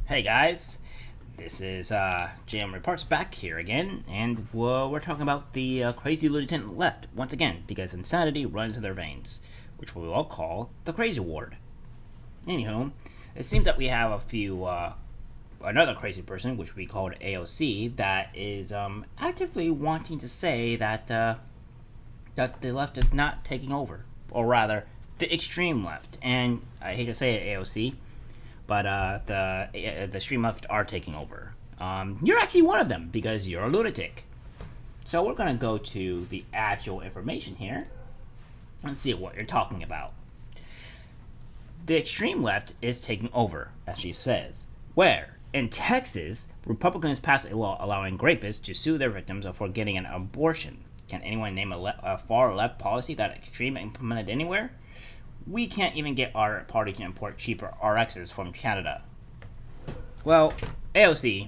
Hey guys, this is JM Reports back here again, and we're talking about the crazy lieutenant left once again because insanity runs in their veins, which we all call the crazy ward. Anywho, it seems that we have another crazy person, which we called AOC, that is actively wanting to say that that the left is not taking over, or rather, the extreme left. And I hate to say it, AOC. But the extreme left are taking over. You're actually one of them because you're a lunatic. So we're going to go to the actual information here and see what you're talking about. The extreme left is taking over, as she says. Where? In Texas, Republicans passed a law allowing rapists to sue their victims for getting an abortion. Can anyone name a far left policy that extreme implemented anywhere? We can't even get our party to import cheaper RXs from Canada. Well, AOC,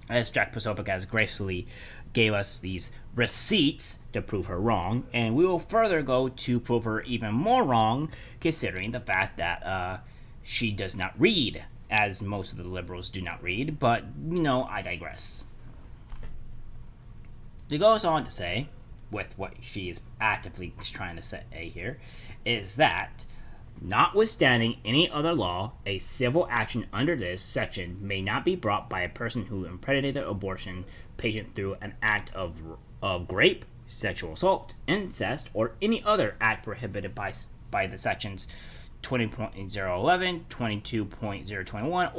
as Jack Posobiec has gracefully gave us these receipts to prove her wrong, and we will further go to prove her even more wrong, considering the fact that she does not read, as most of the liberals do not read, but, I digress. It goes on to say, with what she is actively trying to say here, is that, notwithstanding any other law, a civil action under this section may not be brought by a person who impregnated an abortion patient through an act of rape, sexual assault, incest, or any other act prohibited by the sections 20.011, 22.021,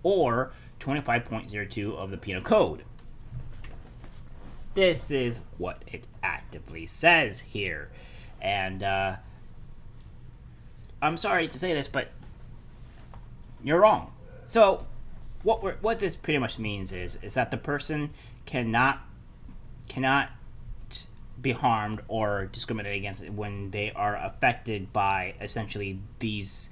or 25.02 of the Penal Code. This is what it actively says here. And I'm sorry to say this, but you're wrong. So what this pretty much means is that the person cannot be harmed or discriminated against when they are affected by essentially these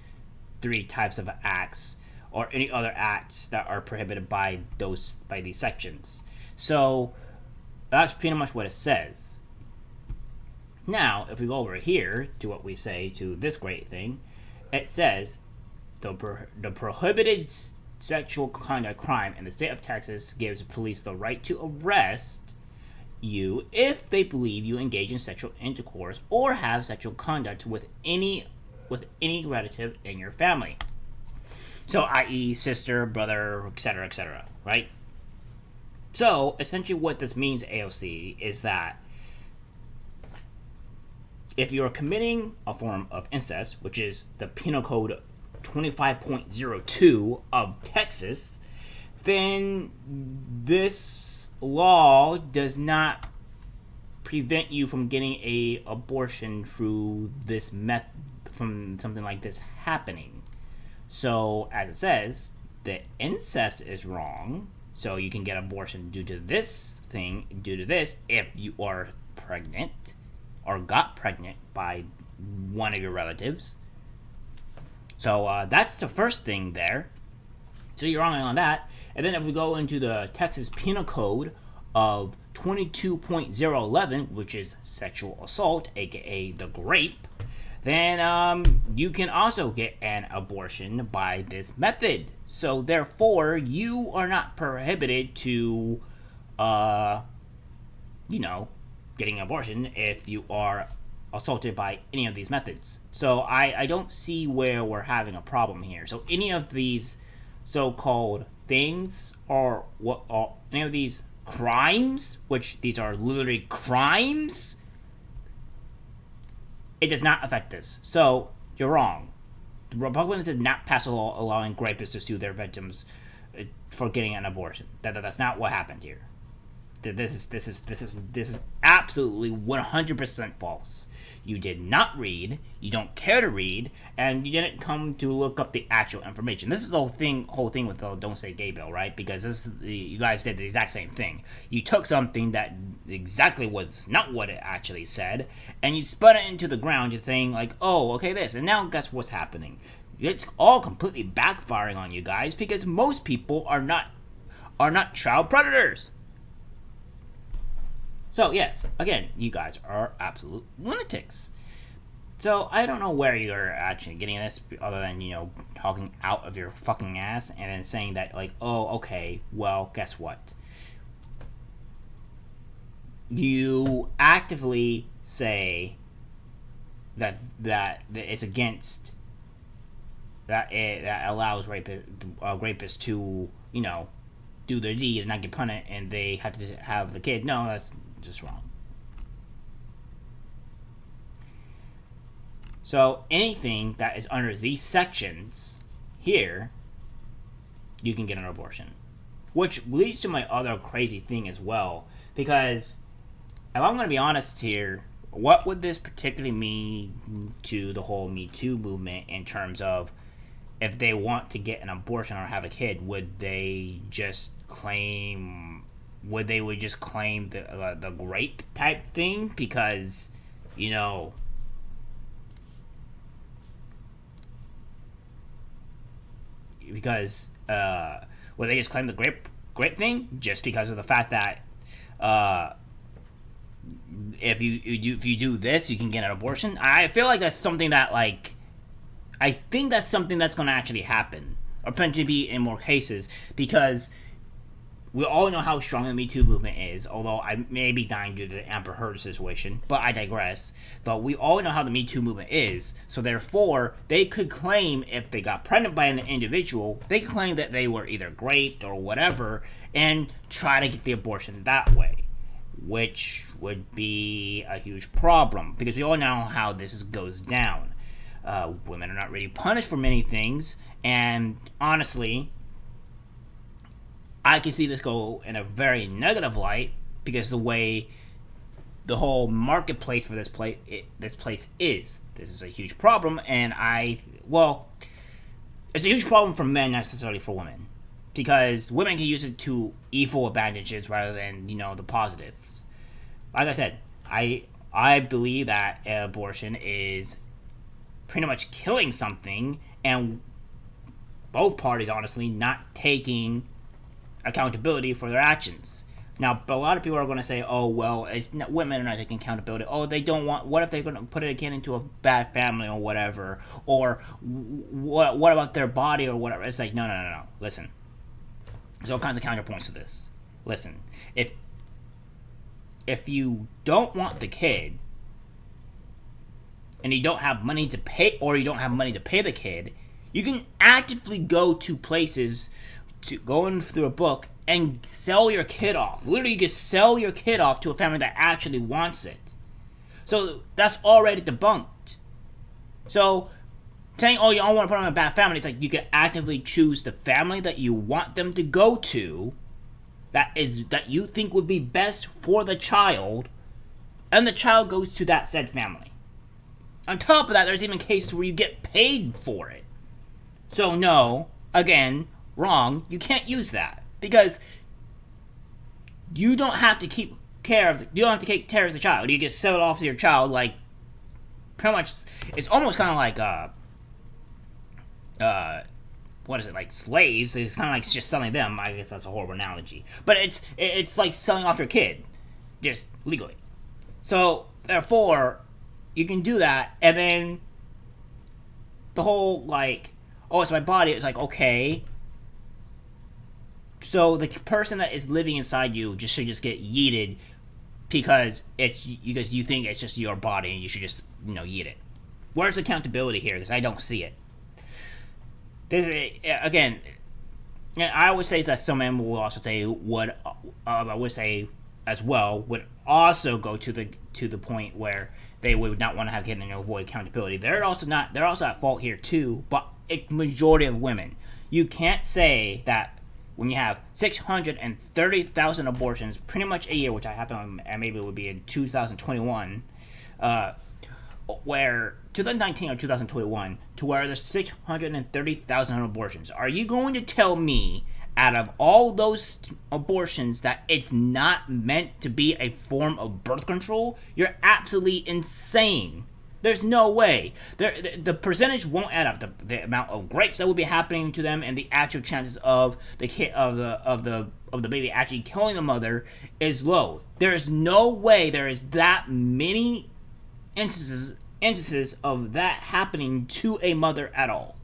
three types of acts or any other acts that are prohibited by these sections. So that's pretty much what it says. Now, if we go over here to what we say to this great thing, it says the prohibited sexual conduct crime in the state of Texas gives police the right to arrest you if they believe you engage in sexual intercourse or have sexual conduct with any relative in your family. So, i.e., sister, brother, etc., right? So, essentially what this means, AOC, is that if you're committing a form of incest, which is the Penal Code 25.02 of Texas, then this law does not prevent you from getting an abortion through this from something like this happening. So, as it says, the incest is wrong. So you can get abortion due to this if you are pregnant or got pregnant by one of your relatives. So that's the first thing there. So you're wrong on that. And then if we go into the Texas Penal Code of 22.011, which is sexual assault, aka the rape, then you can also get an abortion by this method. So therefore, you are not prohibited to, getting an abortion if you are assaulted by any of these methods. So I don't see where we're having a problem here. So any of these so-called things or any of these crimes, which these are literally crimes, it does not affect this. So, you're wrong. The Republicans did not pass a law allowing rapists to sue their victims for getting an abortion. That's not what happened here. This is absolutely 100% false. You did not read, you don't care to read, and you didn't come to look up the actual information. This is the whole thing with the Don't Say Gay bill, right? Because you guys did the exact same thing. You took something that exactly was not what it actually said, and you spun it into the ground. You're saying like, oh, okay, this, and now guess what's happening? It's all completely backfiring on you guys because most people are not child predators. So, yes, again, you guys are absolute lunatics. So I don't know where you're actually getting this, other than talking out of your fucking ass and then saying that like, oh, okay, well, guess what? You actively say that it's against that allows rapists to do their deed and not get punished, and they have to have the kid. No, that's just wrong. So anything that is under these sections here, you can get an abortion. Which leads to my other crazy thing as well. Because if I'm going to be honest here, what would this particularly mean to the whole Me Too movement in terms of if they want to get an abortion or have a kid, would they just claim the rape type thing? Because, will they just claim the grape thing just because of the fact that if you do this, you can get an abortion? I feel like that's something that I think that's something that's going to actually happen, or potentially be in more cases, because we all know how strong the Me Too movement is, although I may be dying due to the Amber Heard situation, but I digress. But we all know how the Me Too movement is, so therefore, they could claim, if they got pregnant by an individual, they could claim that they were either raped or whatever, and try to get the abortion that way, which would be a huge problem, because we all know how this goes down. Women are not really punished for many things, and honestly, I can see this go in a very negative light, because the way the whole marketplace for this place is. This is a huge problem, and it's a huge problem for men, not necessarily for women, because women can use it to evil advantages rather than the positives. Like I said, I believe that abortion is pretty much killing something, and both parties honestly not taking accountability for their actions. Now, a lot of people are going to say, "Oh, well, women are not taking accountability. Oh, they don't want. What if they're going to put a kid into a bad family or whatever? Or what about their body or whatever?" It's like, no. Listen, there's all kinds of counterpoints to this. Listen, if you don't want the kid, and you don't have money to pay, or you don't have money to pay the kid, you can actively go to places, to go in through a book and sell your kid off. Literally, you can sell your kid off to a family that actually wants it. So that's already debunked. So saying, "Oh, you don't want to put them in a bad family," it's like you can actively choose the family that you want them to go to, that you think would be best for the child, and the child goes to that said family. On top of that, there's even cases where you get paid for it. So no, again, wrong. You can't use that, because you don't have to take care of the child. You just sell it off to your child, like pretty much. It's almost kind of like what is it, like slaves? It's kind of like just selling them. I guess that's a horrible analogy, but it's like selling off your kid, just legally. So therefore, you can do that, and then the whole oh, it's my body. It's like, okay. So the person that is living inside you should just get yeeted because you think it's just your body and you should just yeet it. Where's accountability here? Because I don't see it. Again, I always say that some men will also say I would say as well would also go to the point where they would not want to have kids and avoid accountability. They're also at fault here too, but a majority of women. You can't say that when you have 630,000 abortions pretty much a year, which I happen, and maybe it would be in 2021, where 2019 or 2021, to where there's 630,000 abortions. Are you going to tell me, out of all those abortions, that it's not meant to be a form of birth control? You're absolutely insane. There's no way. The percentage won't add up. The amount of rapes that will be happening to them, and the actual chances of the kid of the baby actually killing the mother is low. There is no way there is that many instances instances of that happening to a mother at all.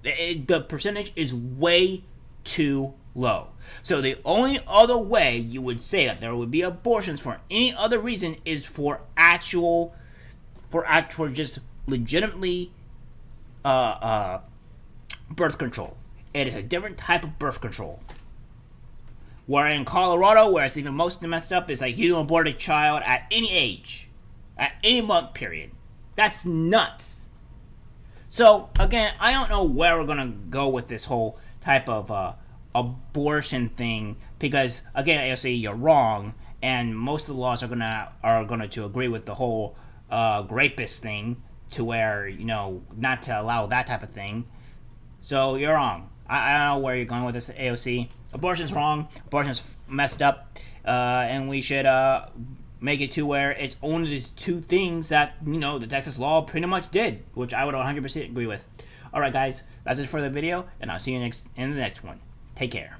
The percentage is way too low. So the only other way you would say that there would be abortions for any other reason is for actual just legitimately birth control. It is a different type of birth control. Where in Colorado, where it's even most messed up, is like you can abort a child at any age, at any month period. That's nuts. So again, I don't know where we're gonna go with this whole type of abortion thing, because again, AOC, you're wrong, and most of the laws are gonna to agree with the whole rapist thing, to where, you know, not to allow that type of thing. So you're wrong. I don't know where you're going with this, AOC. Abortion's wrong. Abortion's messed up, and we should make it to where it's only the two things that, you know, the Texas law pretty much did, which I would 100% agree with. All right, guys, that's it for the video, and I'll see you in the next one. Take care.